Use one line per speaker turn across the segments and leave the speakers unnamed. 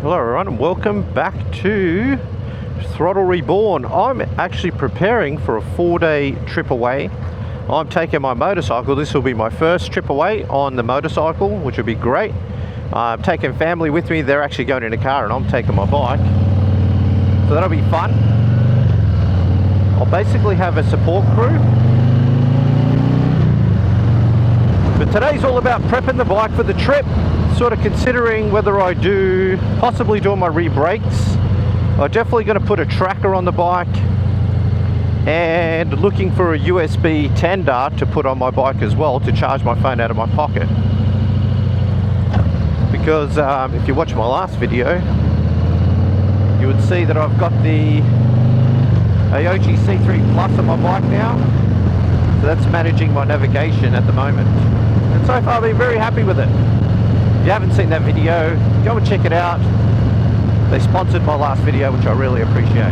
Hello everyone and welcome back to Throttle Reborn. I'm actually preparing for a 4-day trip away. I'm taking my motorcycle. This will be my first trip away on the motorcycle, which will be great. I'm taking family with me. They're actually going in a car and I'm taking my bike. So that'll be fun. I'll basically have a support crew. But today's all about prepping the bike for the trip. Sort of considering whether I possibly do my rear brakes. I'm definitely going to put a tracker on the bike and looking for a USB tender to put on my bike as well to charge my phone out of my pocket. Because if you watch my last video, you would see that I've got the Aoocci C3 Plus on my bike now. So that's managing my navigation at the moment. And so far I've been very happy with it. If you haven't seen that video, go and check it out. They sponsored my last video, which I really appreciate.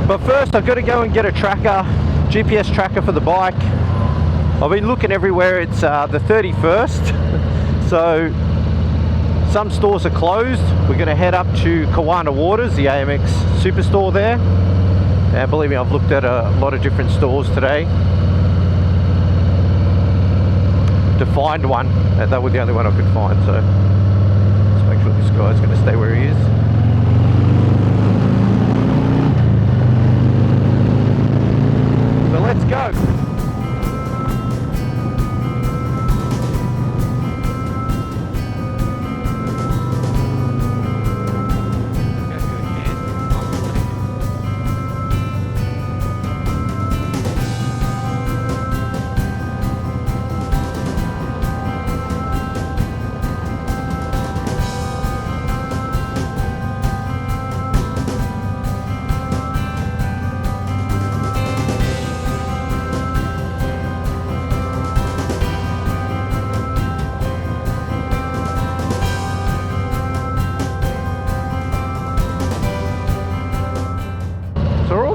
But first I've got to go and get a tracker, GPS tracker for the bike. I've been looking everywhere. It's the 31st, so some stores are closed. We're going to head up to Kawana Waters, the AMX superstore there. And believe me, I've looked at a lot of different stores today to find one, and that was the only one I could find. So let's make sure this guy's going to stay where he is. So let's go.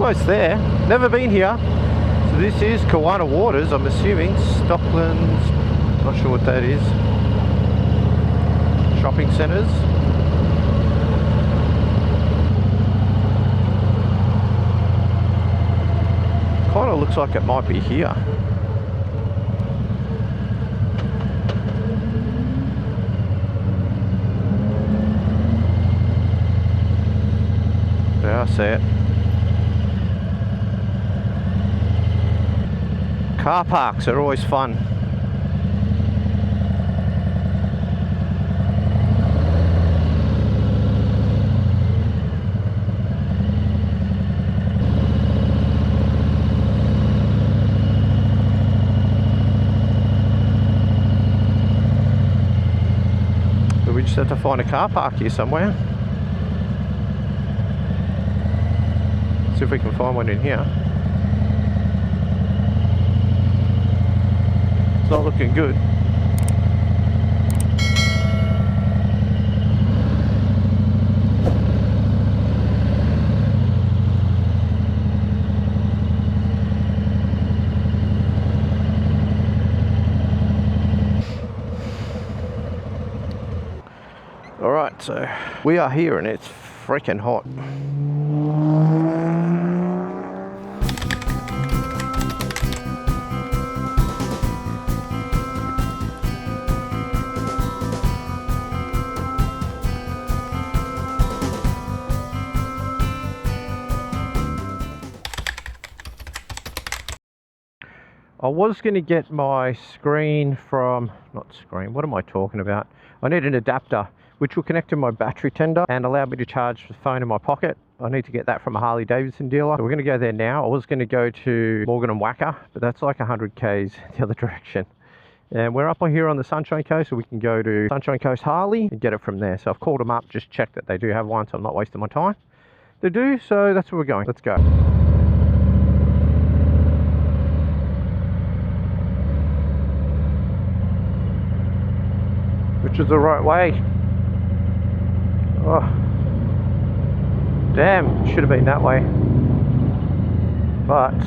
Almost there. Never been here. So this is Kawana Waters, I'm assuming. Stockland's, not sure what that is. Shopping centres. Kind of looks like it might be here. There, I see it. Car parks are always fun. But we just have to find a car park here somewhere. See if we can find one in here. It's not looking good. All right, so we are here and it's freaking hot. I was going to get my screen from, not screen, what am I talking about? I need an adapter which will connect to my battery tender and allow me to charge the phone in my pocket. I need to get that from a Harley-Davidson dealer. So we're going to go there now. I was going to go to Morgan and Wacker, but that's like 100 k's the other direction. And we're up here on the Sunshine Coast, so we can go to Sunshine Coast Harley and get it from there. So I've called them up, just checked that they do have one, so I'm not wasting my time. They do, so that's where we're going. Let's go. Which is the right way. Oh, damn, should have been that way. But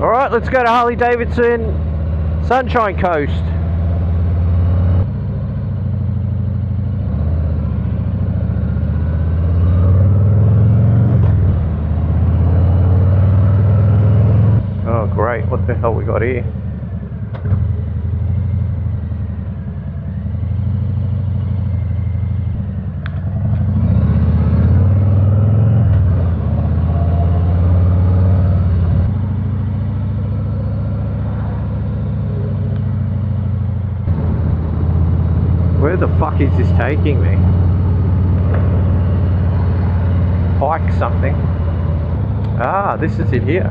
All right, let's go to Harley-Davidson, Sunshine Coast. Oh great, what the hell we got here? Where the fuck is this taking me? Pike something. Ah, this is it here.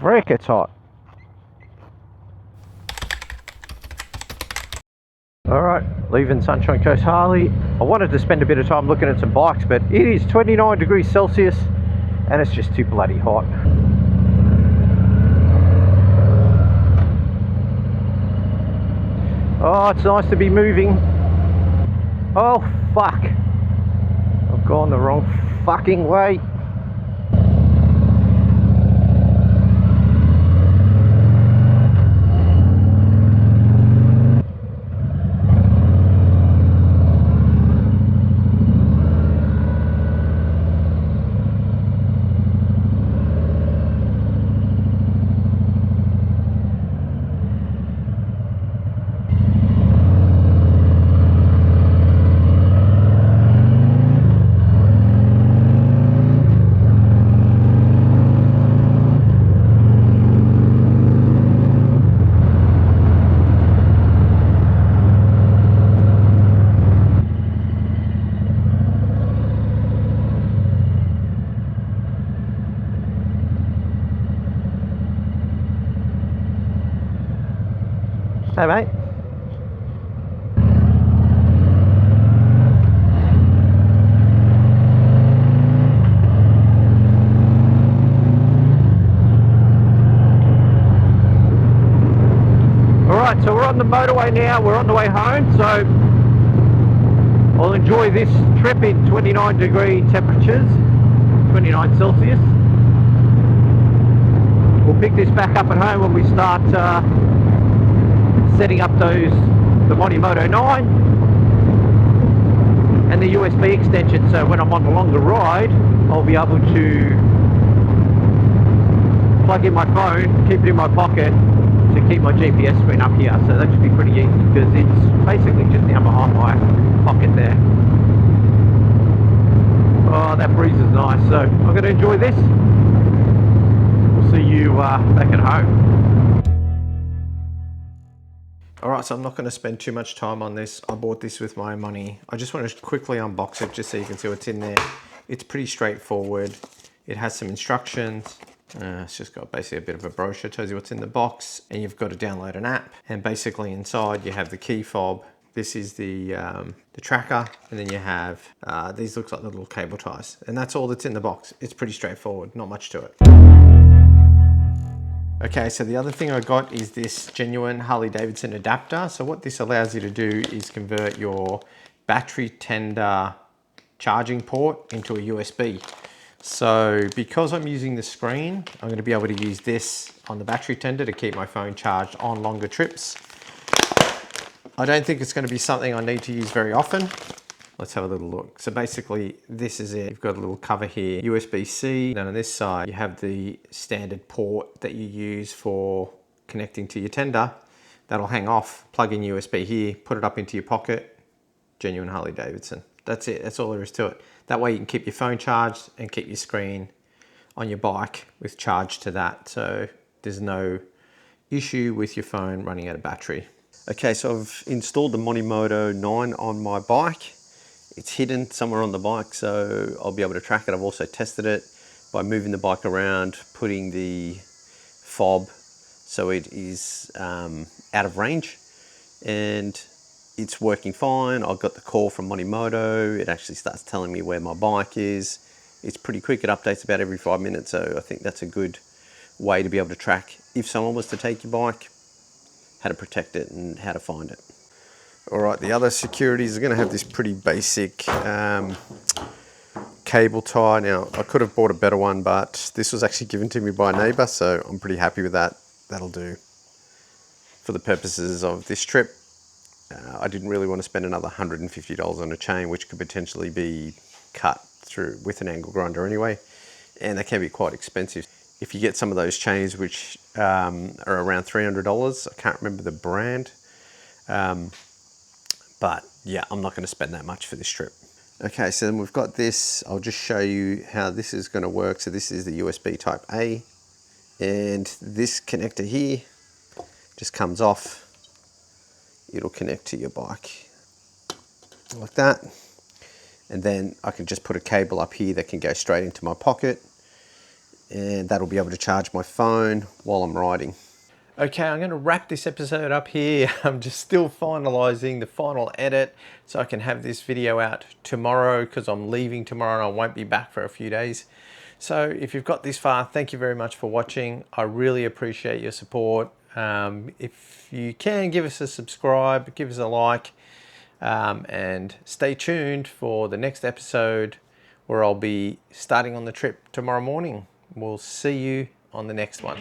Frick, it's hot. Alright, leaving Sunshine Coast Harley. I wanted to spend a bit of time looking at some bikes, but it is 29 degrees Celsius and it's just too bloody hot. Oh, it's nice to be moving. Oh, fuck. I've gone the wrong fucking way. Hey mate. Alright, so we're on the motorway now, we're on the way home, so I'll enjoy this trip in 29 degree temperatures, 29 Celsius. We'll pick this back up at home when we start setting up the Moto 9 and the USB extension, so when I'm on a longer ride I'll be able to plug in my phone, keep it in my pocket to keep my GPS screen up here, so that should be pretty easy because it's basically just down behind my pocket there. Oh, that breeze is nice, so I'm going to enjoy this. We'll see you back at home. Alright, so I'm not going to spend too much time on this. I bought this with my own money. I just want to quickly unbox it just so you can see what's in there. It's pretty straightforward. It has some instructions. It's just got basically a bit of a brochure, tells you what's in the box, and you've got to download an app. And basically inside you have the key fob. This is the tracker, and then you have these looks like the little cable ties, and that's all that's in the box. It's pretty straightforward, not much to it. Okay, so the other thing I got is this genuine Harley-Davidson adapter. So what this allows you to do is convert your battery tender charging port into a USB. So because I'm using the screen, I'm going to be able to use this on the battery tender to keep my phone charged on longer trips. I don't think it's going to be something I need to use very often. Let's have a little look. So basically this is it. You've got a little cover here, USB-C. Then on this side, you have the standard port that you use for connecting to your tender. That'll hang off, plug in USB here, put it up into your pocket. Genuine Harley-Davidson. That's it, that's all there is to it. That way you can keep your phone charged and keep your screen on your bike with charge to that. So there's no issue with your phone running out of battery. Okay, so I've installed the Moto 9 on my bike. It's hidden somewhere on the bike, so I'll be able to track it. I've also tested it by moving the bike around, putting the fob
so it is out of range, and it's working fine. I got the call from Monimoto. It actually starts telling me where my bike is. It's pretty quick. It updates about every 5 minutes, so I think that's a good way to be able to track if someone was to take your bike, how to protect it and how to find it. All right, the other securities are going to have this pretty basic cable tie. Now, I could have bought a better one, but this was actually given to me by a neighbor, so I'm pretty happy with that. That'll do for the purposes of this trip. I didn't really want to spend another $150 on a chain, which could potentially be cut through with an angle grinder anyway, and they can be quite expensive. If you get some of those chains which are around $300, I can't remember the brand, but yeah, I'm not going to spend that much for this trip. Okay, so then we've got this. I'll just show you how this is going to work. So this is the USB type A, and this connector here just comes off. It'll connect to your bike like that. And then I can just put a cable up here that can go straight into my pocket, and that'll be able to charge my phone while I'm riding. Okay, I'm going to wrap this episode up here. I'm just still finalizing the final edit so I can have this video out tomorrow, because I'm leaving tomorrow and I won't be back for a few days. So if you've got this far, thank you very much for watching. I really appreciate your support. If you can, give us a subscribe, give us a like, and stay tuned for the next episode where I'll be starting on the trip tomorrow morning. We'll see you on the next one.